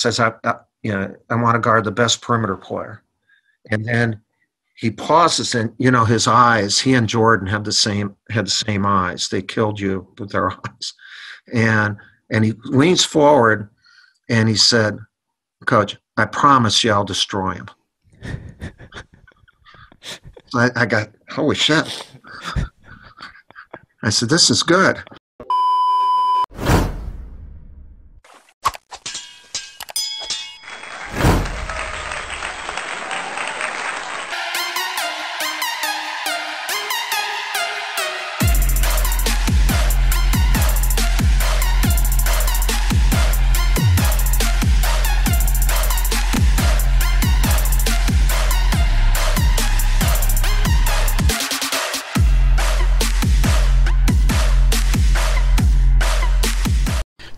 says, I want to guard the best perimeter player. And then he pauses, and his eyes. He and Jordan had the same eyes. They killed you with their eyes. And he leans forward, and he said, "Coach, I promise you, I'll destroy him." I got, holy shit. I said, "This is good."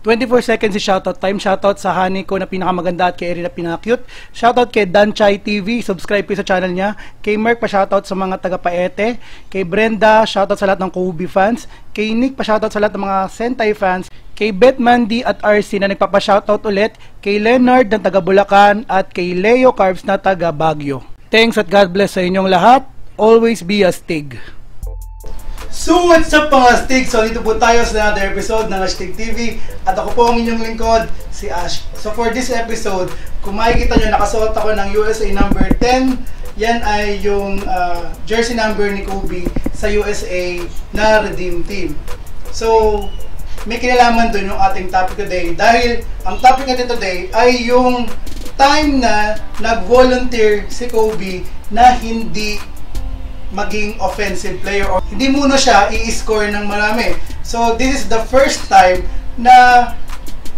"24 seconds is shoutout time." Shoutout sa honey ko na pinakamaganda at kay Erin na pinaka-cute. Shoutout kay Danchai TV. Subscribe po sa channel niya. Kay Mark, pa-shoutout sa mga taga-Paete. Kay Brenda, shoutout sa lahat ng Kobe fans. Kay Nick, pa-shoutout sa lahat ng mga Sentai fans. Kay Beth Mandy at RC na nagpapa-shoutout ulit. Kay Leonard ng taga-Bulacan. At kay Leo Carbs na taga-Baguio. Thanks at God bless sa inyong lahat. Always be a Stig. So what's up mga Stig? So dito po tayo sa another episode ng Stig TV. At ako po ang inyong lingkod, si Ash. So for this episode, kung makikita nyo, nakasuot ako ng USA number 10. Yan ay yung jersey number ni Kobe sa USA na Redeem Team. So may kinalaman dun yung ating topic today. Dahil ang topic natin today ay yung time na nag-volunteer si Kobe na hindi maging offensive player or hindi muna siya i-score ng marami. So this is the first time na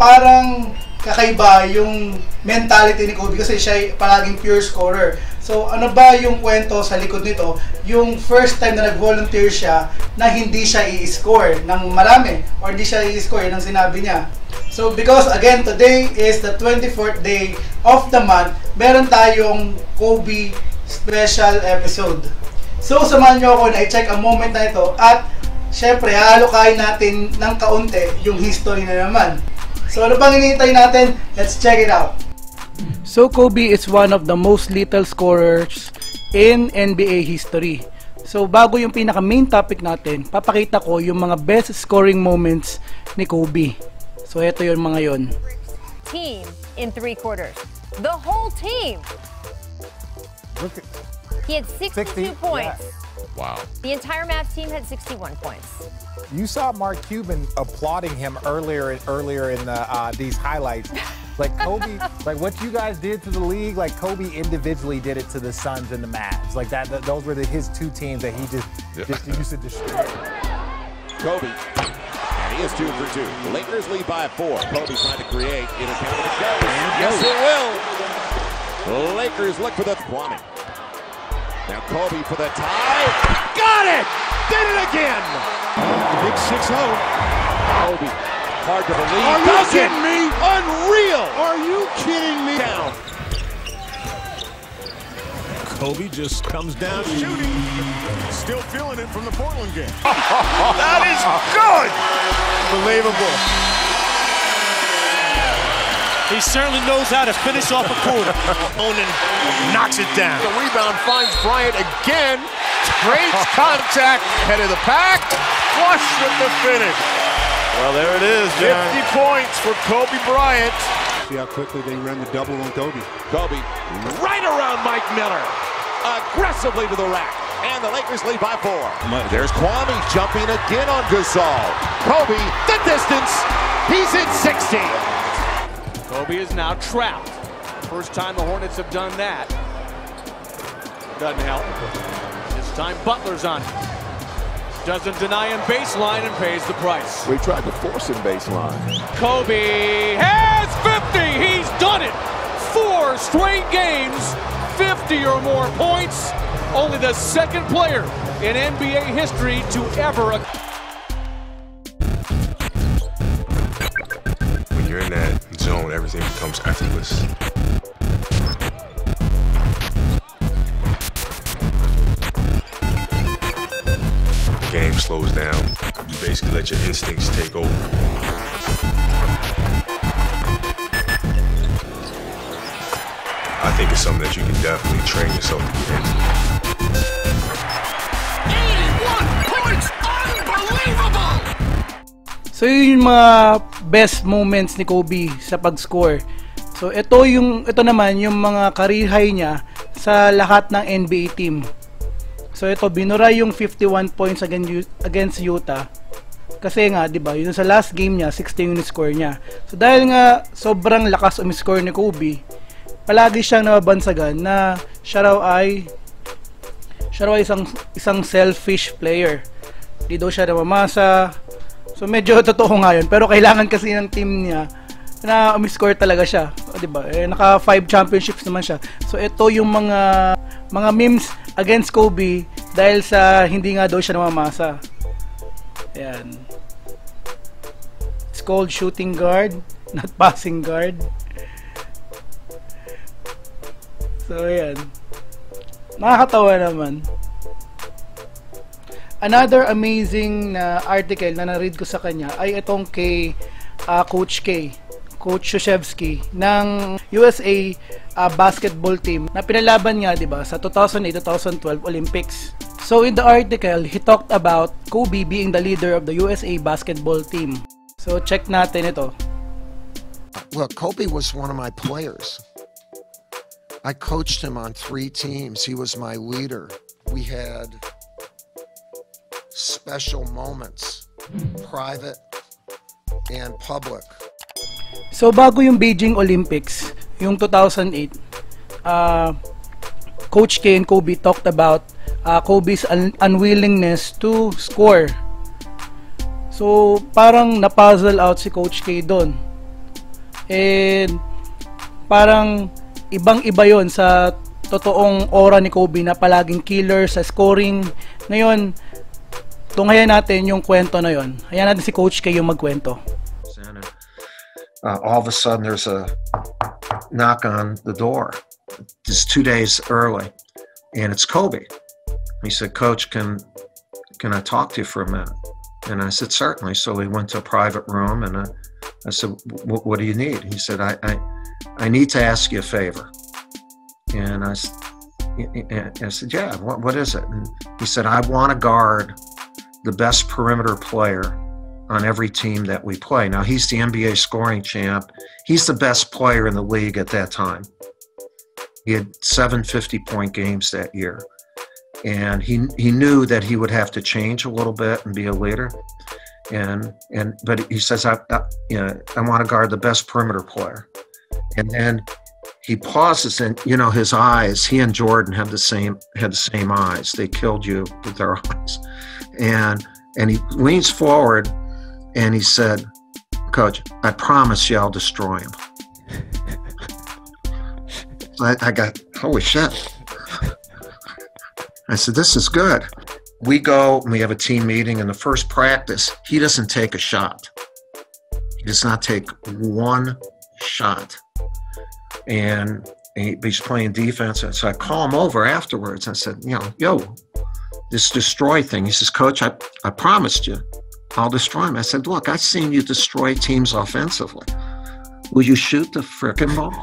parang kakaiba yung mentality ni Kobe kasi siya ay palaging pure scorer. So ano ba yung kwento sa likod nito? Yung first time na nag-volunteer siya na hindi siya i-score ng marami or hindi siya i-score, yun ang sinabi niya. So because again, today is the 24th day of the month, meron tayong Kobe special episode. So, samahan nyo ako na i-check ang moment na ito at syempre, halukayin natin ng kaunti yung history na naman. So, ano bang hinihintay natin? Let's check it out. So, Kobe is one of the most lethal scorers in NBA history. So, bago yung pinaka-main topic natin, papakita ko yung mga best scoring moments ni Kobe. So, ito yung mga yon. Team in 3 quarters. The whole team. He had 62 points. Yeah. Wow. The entire Mavs team had 61 points. You saw Mark Cuban applauding him earlier in these highlights. Like Kobe, like what you guys did to the league, like Kobe individually did it to the Suns and the Mavs. Like those were his two teams that he just used to destroy. Kobe. And he is 2 for 2. The Lakers lead by 4. Kobe trying to create. It'll come to go. Yes, it will. The Lakers look for the Kwame. Now Kobe for the tie. Got it! Did it again! The big 6-0. Kobe. Hard to believe. Are you kidding me? Unreal! Are you kidding me? Down. Kobe just comes down shooting. Still feeling it from the Portland game. That is good! Unbelievable. He certainly knows how to finish off a quarter. Onan knocks it down. The rebound finds Bryant again. Trades contact. Head of the pack. Flush with the finish. Well, there it is, John. 50 points for Kobe Bryant. See how quickly they ran the double on Kobe. Kobe right around Mike Miller. Aggressively to the rack. And the Lakers lead by 4. There's Kwame jumping again on Gasol. Kobe, the distance. He's in 60. Kobe is now trapped. First time the Hornets have done that. Doesn't help. This time Butler's on it. Doesn't deny him baseline and pays the price. We tried to force him baseline. Kobe has 50. He's done it. 4 straight games, 50 or more points. Only the second player in NBA history to ever. When you're in that zone, everything becomes effortless. The game slows down. You basically let your instincts take over. think it's something that you can definitely train yourself to get into. 81 points! Unbelievable! So yun yung mga best moments ni Kobe sa pag-score. So ito naman yung mga career high niya sa lahat ng NBA team. So ito binura yung 51 points against Utah. Kasi nga, 'di ba, yun sa last game niya, 60 yung score niya. So dahil nga sobrang lakas score ni Kobe, palagi siyang nababansagan na siya raw ay isang selfish player. Di daw siya namamasa. So medyo totoo nga yun, pero kailangan kasi ng team niya na score talaga siya. O, 'di ba? Naka 5 championships naman siya. So ito yung mga memes against Kobe dahil sa hindi nga daw siya namamasa. Ayan. It's called shooting guard, not passing guard. So, ayan. Nakakatawa naman. Another amazing na article na na-read ko sa kanya ay itong kay Coach Krzyzewski ng USA basketball team na pinalaban nga, 'di ba, sa 2008-2012 Olympics. So in the article, he talked about Kobe being the leader of the USA basketball team. So check natin ito. Well, Kobe was one of my players. I coached him on 3 teams. He was my leader. We had special moments, private and public. So bago yung Beijing Olympics, yung 2008, Coach K and Kobe talked about Kobe's unwillingness to score. So parang na-puzzle out si Coach K doon. And parang ibang-iba yon sa totoong aura ni Kobe na palaging killer sa scoring. Ngayon, tunghayan natin yung kwento na yon. Hayaan natin si Coach K yung magkwento. All of a sudden there's a knock on the door. It's 2 days early, and it's Kobe. He said, "Coach, can I talk to you for a minute?" And I said, "Certainly." So we went to a private room, and I said, "What do you need?" He said, I need to ask you a favor." And I said, "Yeah, what is it?" And he said, "I want to guard the best perimeter player on every team that we play." Now, he's the NBA scoring champ. He's the best player in the league at that time. He had 7 50-point games that year. And he knew that he would have to change a little bit and be a leader. But he says, I want to guard the best perimeter player. And then he pauses, and his eyes, he and Jordan had the same eyes. They killed you with their eyes. And he leans forward and he said, "Coach, I promise you I'll destroy him." I got, holy shit. I said, "This is good." We go and we have a team meeting. In the first practice, he doesn't take a shot. He does not take one shot. And he's playing defense. So I call him over afterwards. I said, "Yo, this destroy thing." He says, "Coach, I promised you I'll destroy him." I said, "Look, I've seen you destroy teams offensively. Will you shoot the frickin' ball?"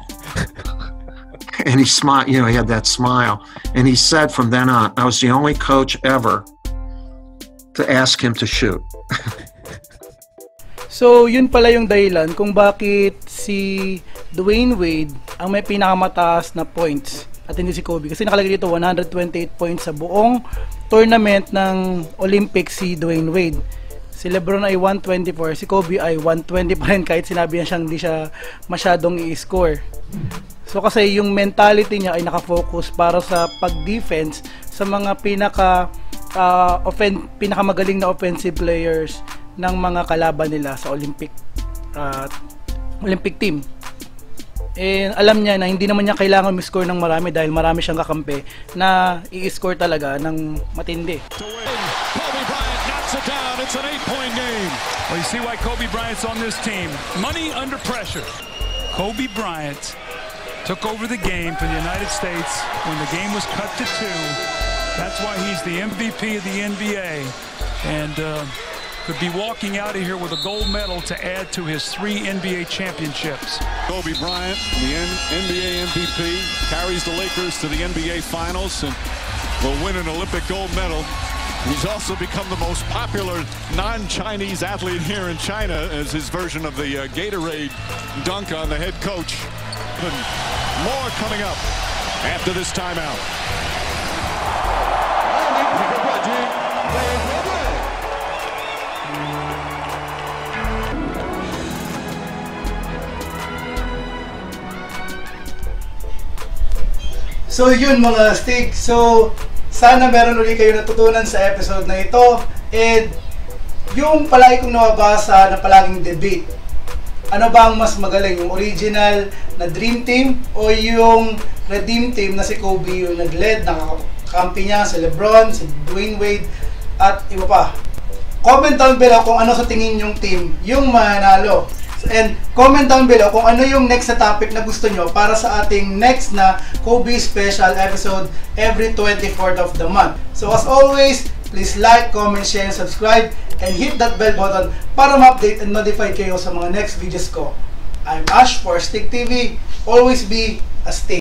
And he smiled, he had that smile. And he said from then on, I was the only coach ever to ask him to shoot. So, yun pala yung dahilan kung bakit si Dwayne Wade ang may pinakamataas na points at hindi si Kobe. Kasi nakalagay dito 128 points sa buong tournament ng Olympics si Dwayne Wade. Si LeBron ay 124, si Kobe ay 120 pa rin kahit sinabi niya siyang hindi siya masyadong i-score. So kasi yung mentality niya ay nakafocus para sa pag-defense sa mga pinakamagaling na offensive players ng mga kalaban nila sa Olympic team. And alam niya na hindi naman niya kailangan mag-score ng marami dahil marami siyang kakampi na i-score talaga ng matindi. Kobe Bryant knocks it down. It's an 8-point game. Well, you see why Kobe Bryant's on this team. Money under pressure. Kobe Bryant took over the game for the United States when the game was cut to 2. That's why he's the MVP of the NBA. And could be walking out of here with a gold medal to add to his 3 NBA championships. Kobe Bryant, the NBA MVP, carries the Lakers to the NBA Finals and will win an Olympic gold medal. He's also become the most popular non-Chinese athlete here in China as his version of the Gatorade dunk on the head coach. And more coming up after this timeout. So yun mga Stig, so sana meron ulit kayo natutunan sa episode na ito. And yung palagi kong nababasa na palaging debate, ano ba ang mas magaling, yung original na Dream Team o yung Redeem Team na si Kobe yung nag-lead, nakakampi niya si LeBron, si Dwayne Wade at iba pa. Comment down below kung ano sa tingin yung team yung manalo. And comment down below kung ano yung next na topic na gusto nyo para sa ating next na Kobe special episode every 24th of the month. So as always, please like, comment, share, and subscribe, and hit that bell button para ma-update and notify kayo sa mga next videos ko. I'm Ash for Stig TV. Always be a Stig.